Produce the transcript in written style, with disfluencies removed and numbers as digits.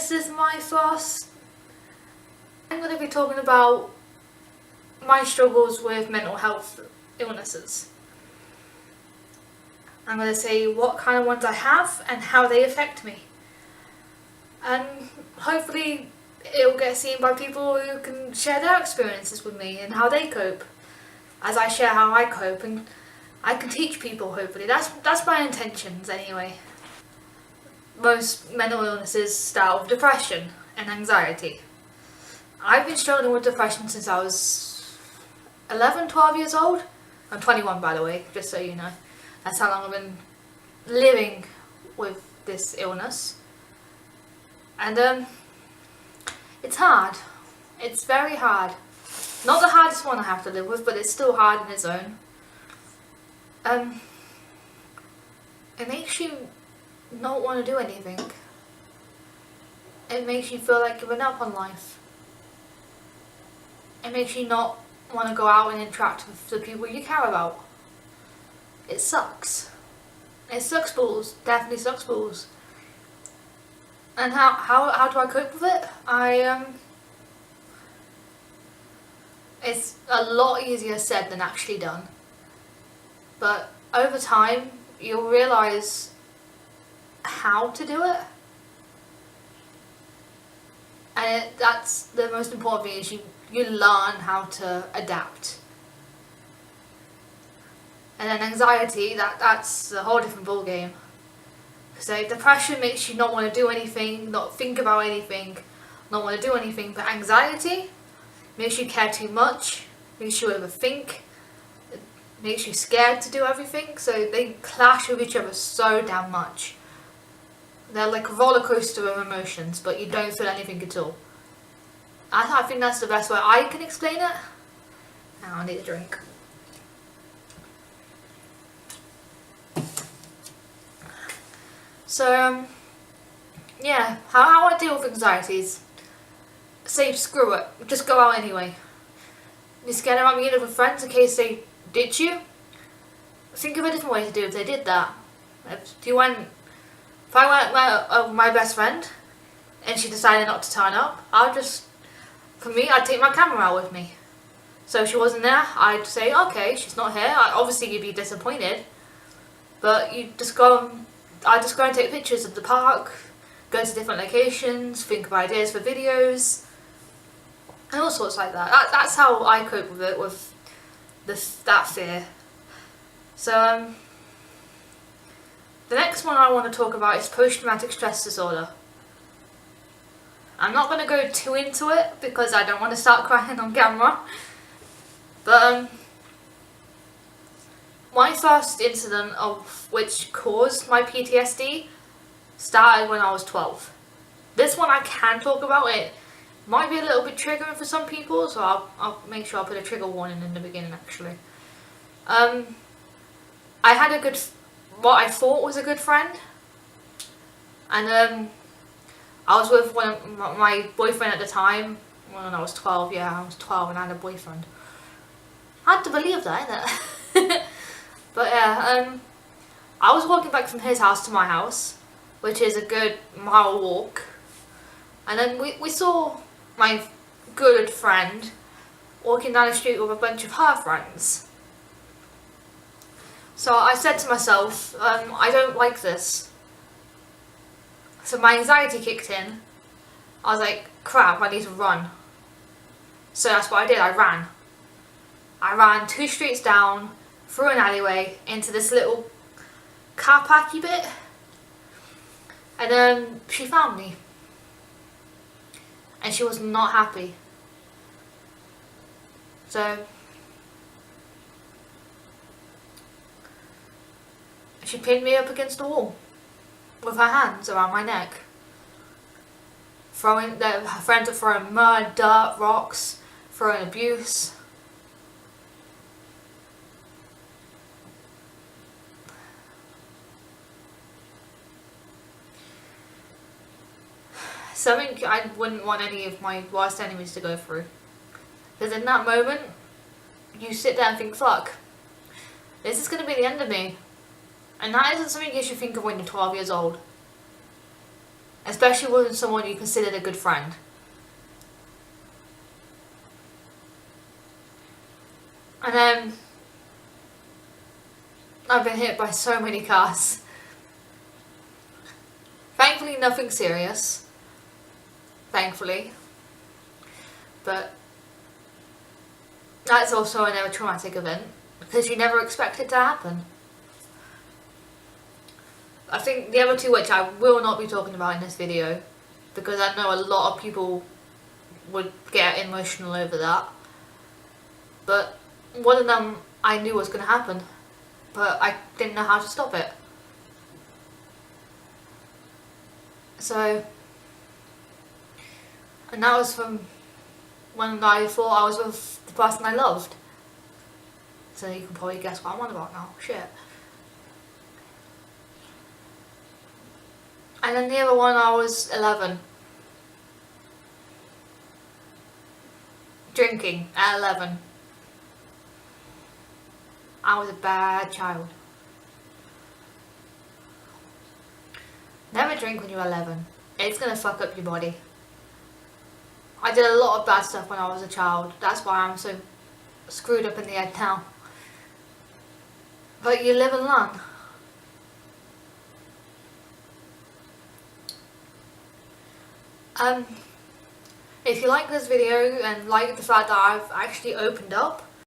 this is my first. I'm going to be talking about my struggles with mental health illnesses. I'm going to say what kind of ones I have and how they affect me. And hopefully it'll get seen by people who can share their experiences with me and how they cope, as I share how I cope, and I can teach people, hopefully. That's my intentions anyway. Most mental illnesses start with depression and anxiety. I've been struggling with depression since I was 11, 12 years old. I'm 21, by the way, just so you know. That's how long I've been living with this illness. And it's hard. It's very hard. Not the hardest one I have to live with, but it's still hard in its own. It makes you not want to do anything. It makes you feel like giving up on life. It makes you not want to go out and interact with the people you care about. It sucks. It sucks balls. Definitely sucks balls. And how do I cope with it? It's a lot easier said than actually done. But over time, you'll realise how to do it. And that's the most important thing, is you learn how to adapt. And then anxiety, that's a whole different ballgame. So depression makes you not want to do anything, not think about anything, not want to do anything. But anxiety makes you care too much, makes you overthink, it makes you scared to do everything. So they clash with each other so damn much. They're like a roller coaster of emotions, but you don't feel anything at all. I think that's the best way I can explain it. Now I need a drink. So, yeah, how I deal with anxiety is, say screw it, just go out anyway. You're scared about meeting with friends in case they ditch you? Think of a different way to do it if they did that. If I went with my best friend and she decided not to turn up, I'd take my camera out with me. So if she wasn't there, I'd say, okay, she's not here. Obviously you'd be disappointed, but I'd just go and take pictures of the park, go to different locations, think of ideas for videos, and all sorts like that. That's how I cope with it, with that fear. So the next one I want to talk about is post-traumatic stress disorder. I'm not going to go too into it because I don't want to start crying on camera. But my first incident of which caused my PTSD started when I was 12. This one I can talk about. It might be a little bit triggering for some people, so I'll make sure I'll put a trigger warning in the beginning actually. I had what I thought was a good friend, and I was with my boyfriend at the time when I was 12. Yeah, I was 12 and I had a boyfriend. Hard to believe that, isn't it? But yeah, I was walking back from his house to my house, which is a good mile walk, and then we saw my good friend walking down the street with a bunch of her friends. So I said to myself, I don't like this. So my anxiety kicked in. I was like, crap, I need to run. So that's what I did, I ran. I ran 2 streets down, through an alleyway, into this little car parky bit. And then she found me. And she was not happy. So she pinned me up against the wall with her hands around my neck. Her friends were throwing mud, dirt, rocks, throwing abuse. Something I wouldn't want any of my worst enemies to go through. Because in that moment, you sit there and think, fuck, this is going to be the end of me. And that isn't something you should think of when you're 12 years old. especially with someone you considered a good friend. And then I've been hit by so many cars. Thankfully nothing serious, thankfully, but that's also another traumatic event because you never expect it to happen. I think the other two, which I will not be talking about in this video, because I know a lot of people would get emotional over that, but one of them I knew was going to happen, but I didn't know how to stop it. So, and that was from when I thought I was with the person I loved. So you can probably guess what I'm on about now. Shit. And then the other one, I was 11. Drinking at 11. I was a bad child. Never drink when you're 11. It's gonna fuck up your body. I did a lot of bad stuff when I was a child. That's why I'm so screwed up in the head now. But you live and learn. If you like this video and like the fact that I've actually opened up,